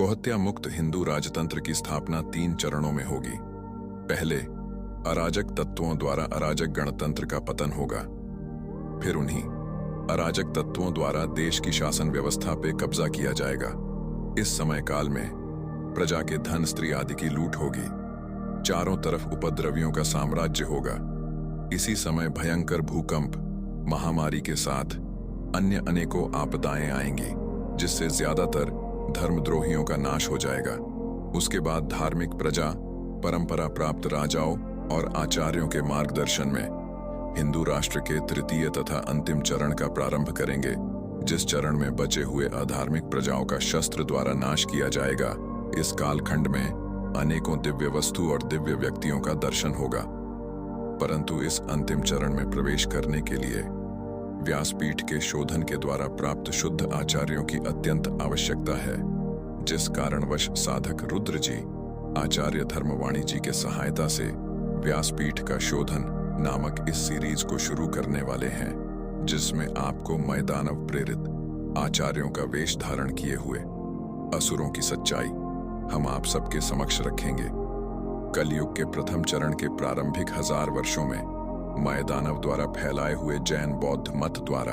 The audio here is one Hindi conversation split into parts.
गोहत्या मुक्त हिंदू राजतंत्र की स्थापना 3 चरणों में होगी। पहले, अराजक तत्वों द्वारा अराजक गणतंत्र का पतन होगा। फिर उन्हीं अराजक तत्वों द्वारा देश की शासन व्यवस्था पे कब्जा किया जाएगा। इस समय काल में प्रजा के धन, स्त्री आदि की लूट होगी। चारों तरफ उपद्रवियों का साम्राज्य होगा। इसी समय भयंकर भूकंप, महामारी के साथ अन्य अनेकों आपदाएं आएंगी, जिससे ज्यादातर धर्मद्रोहियों का नाश हो जाएगा। उसके बाद धार्मिक प्रजा परंपरा प्राप्त राजाओं और आचार्यों के मार्गदर्शन में हिंदू राष्ट्र के तृतीय तथा अंतिम चरण का प्रारंभ करेंगे, जिस चरण में बचे हुए अधार्मिक प्रजाओं का शस्त्र द्वारा नाश किया जाएगा। इस कालखंड में अनेकों दिव्य वस्तु और दिव्य व्यक्तियों का दर्शन होगा। परंतु इस अंतिम चरण में प्रवेश करने के लिए व्यासपीठ के शोधन के द्वारा प्राप्त शुद्ध आचार्यों की अत्यंत आवश्यकता है, जिस कारणवश साधक रुद्र जी आचार्य धर्मवाणी जी के सहायता से व्यासपीठ का शोधन नामक इस सीरीज को शुरू करने वाले हैं, जिसमें आपको मैदानव प्रेरित आचार्यों का वेश धारण किए हुए असुरों की सच्चाई हम आप सबके समक्ष रखेंगे। कलयुग के प्रथम चरण के प्रारंभिक 1000 वर्षों में मैदानव द्वारा फैलाए हुए जैन बौद्ध मत द्वारा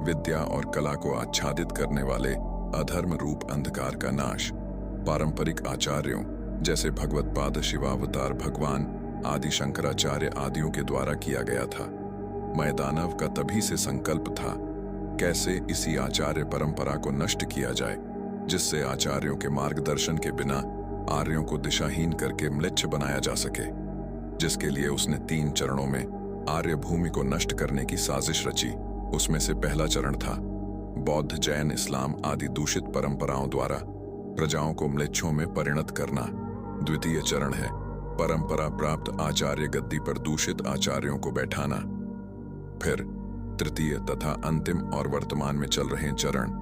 विद्या और कला को आच्छादित करने वाले अधर्म रूप अंधकार का नाश पारंपरिक आचार्यों जैसे भगवत्पाद शिवावतार भगवान आदि शंकराचार्य आदियों के द्वारा किया गया था। मैदानव का तभी से संकल्प था कैसे इसी आचार्य परंपरा को नष्ट किया जाए, जिससे आचार्यों के मार्गदर्शन के बिना आर्यों को दिशाहीन करके म्लेच्छ बनाया जा सके, जिसके लिए उसने 3 चरणों में आर्य भूमि को नष्ट करने की साजिश रची। उसमें से पहला चरण था बौद्ध, जैन, इस्लाम आदि दूषित परंपराओं द्वारा प्रजाओं को म्लेच्छों में परिणत करना। द्वितीय चरण है परंपरा प्राप्त आचार्य गद्दी पर दूषित आचार्यों को बैठाना। फिर तृतीय तथा अंतिम और वर्तमान में चल रहे चरण,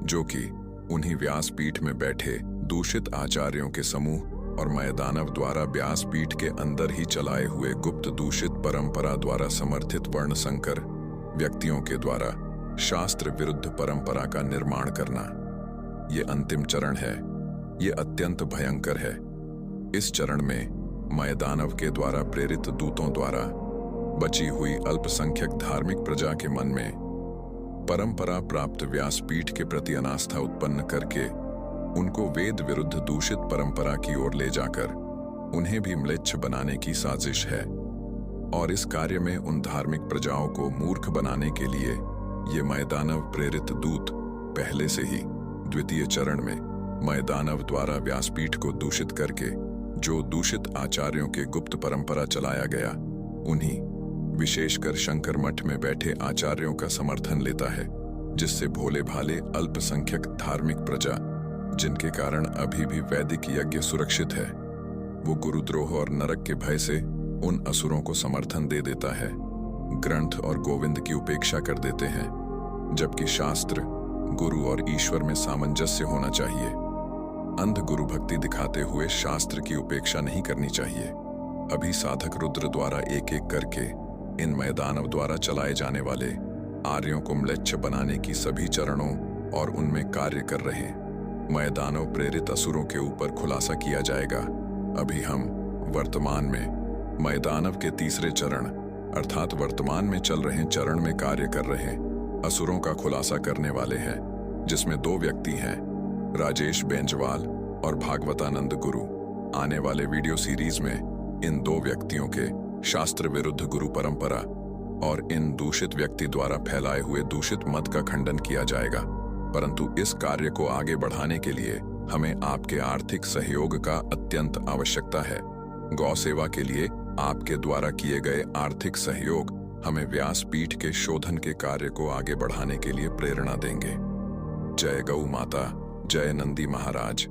जो कि उन्हीं व्यासपीठ में बैठे दूषित आचार्यों के समूह और मैदानव द्वारा व्यासपीठ के अंदर ही चलाए हुए गुप्त दूषित परंपरा द्वारा समर्थित वर्ण संकर व्यक्तियों के द्वारा शास्त्र विरुद्ध परंपरा का निर्माण करना। ये अंतिम चरण है। ये अत्यंत भयंकर है। इस चरण में मैदानव के द्वारा प्रेरित दूतों द्वारा बची हुई अल्पसंख्यक धार्मिक प्रजा के मन में परंपरा प्राप्त व्यासपीठ के प्रति अनास्था उत्पन्न करके उनको वेद विरुद्ध दूषित परंपरा की ओर ले जाकर उन्हें भी म्लेच्छ बनाने की साजिश है। और इस कार्य में उन धार्मिक प्रजाओं को मूर्ख बनाने के लिए ये मैदानव प्रेरित दूत पहले से ही द्वितीय चरण में मैदानव द्वारा व्यासपीठ को दूषित करके जो दूषित आचार्यों के गुप्त परंपरा चलाया गया, उन्हीं विशेषकर शंकर मठ में बैठे आचार्यों का समर्थन लेता है, जिससे भोले भाले अल्पसंख्यक धार्मिक प्रजा, जिनके कारण अभी भी वैदिक यज्ञ सुरक्षित है, वो गुरुद्रोह और नरक के भय से उन असुरों को समर्थन दे देता है, ग्रंथ और गोविंद की उपेक्षा कर देते हैं, जबकि शास्त्र, गुरु और ईश्वर में सामंजस्य होना चाहिए। अंध गुरु भक्ति दिखाते हुए शास्त्र की उपेक्षा नहीं करनी चाहिए। अभी साधक रुद्र द्वारा एक एक करके इन मैदानव द्वारा चलाए जाने वाले आर्यों को म्लेच्छ बनाने की सभी चरणों और उनमें कार्य कर रहे मैदानव प्रेरित असुरों के ऊपर खुलासा किया जाएगा। अभी हम वर्तमान में मैदानव के तीसरे चरण अर्थात वर्तमान में चल रहे चरण में कार्य कर रहे असुरों का खुलासा करने वाले हैं, जिसमें 2 व्यक्ति हैं, राजेश बेंजवाल और भागवतानंद गुरु। आने वाले वीडियो सीरीज में इन 2 व्यक्तियों के शास्त्र विरुद्ध गुरु परंपरा और इन दूषित व्यक्ति द्वारा फैलाए हुए दूषित मत का खंडन किया जाएगा। परंतु इस कार्य को आगे बढ़ाने के लिए हमें आपके आर्थिक सहयोग का अत्यंत आवश्यकता है। गौ सेवा के लिए आपके द्वारा किए गए आर्थिक सहयोग हमें व्यासपीठ के शोधन के कार्य को आगे बढ़ाने के लिए प्रेरणा देंगे। जय गौ माता, जय नंदी महाराज।